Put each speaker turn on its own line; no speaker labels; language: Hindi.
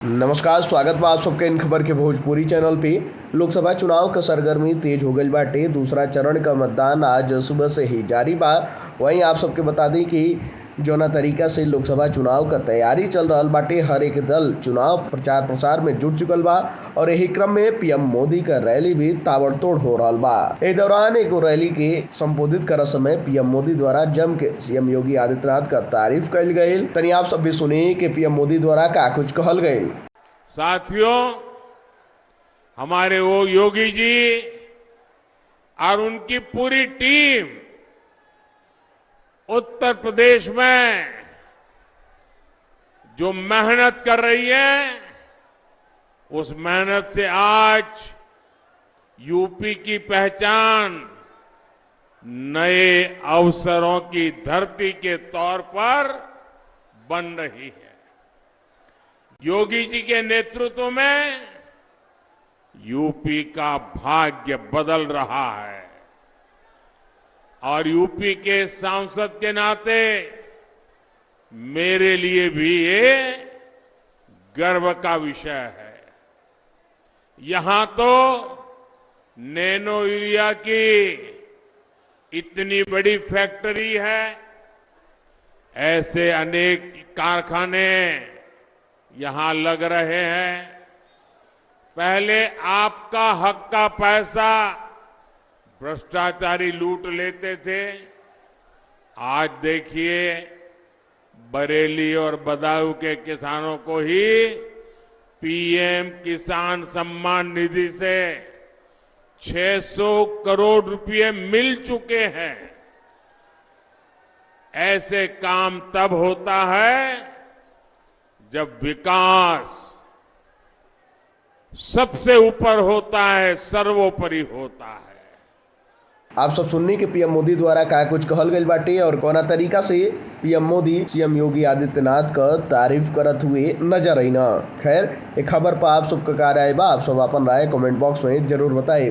नमस्कार, स्वागत बा आप सबके इन खबर के भोजपुरी चैनल पे। लोकसभा चुनाव का सरगर्मी तेज हो गई बाटे। दूसरा चरण का मतदान आज सुबह से ही जारी बा। वहीं आप सबके बता दें कि जौना तरीका से लोकसभा चुनाव का तैयारी चल रहा बाटे, हर एक दल चुनाव प्रचार प्रसार में जुट चुकल बा और यही क्रम में पीएम मोदी का रैली भी ताबड़तोड़ हो रहा बा। इस दौरान एक रैली के संबोधित कर समय पीएम मोदी द्वारा जम के सीएम योगी आदित्यनाथ का तारीफ कल गई। तनी आप सब भी सुनी कि पीएम मोदी द्वारा का कुछ कहल गई।
साथियों, हमारे वो योगी जी और उनकी पूरी टीम उत्तर प्रदेश में जो मेहनत कर रही है, उस मेहनत से आज यूपी की पहचान नए अवसरों की धरती के तौर पर बन रही है। योगी जी के नेतृत्व में यूपी का भाग्य बदल रहा है और यूपी के सांसद के नाते मेरे लिए भी ये गर्व का विषय है। यहां तो नैनो यूरिया की इतनी बड़ी फैक्ट्री है, ऐसे अनेक कारखाने यहां लग रहे हैं। पहले आपका हक का पैसा भ्रष्टाचारी लूट लेते थे, आज देखिए बरेली और बदायूं के किसानों को ही पीएम किसान सम्मान निधि से 600 करोड़ रुपए मिल चुके हैं। ऐसे काम तब होता है जब विकास सबसे ऊपर होता है, सर्वोपरि होता है।
आप सब सुननी कि पीएम मोदी द्वारा का कुछ कहल गई बाटे और कोना तरीका से पीएम मोदी सीएम योगी आदित्यनाथ का तारीफ करत हुए नजर आई ना। खैर, एक खबर पर आप सबका क्या राय बा, आप सब अपन राय कमेंट बॉक्स में जरूर बताएं।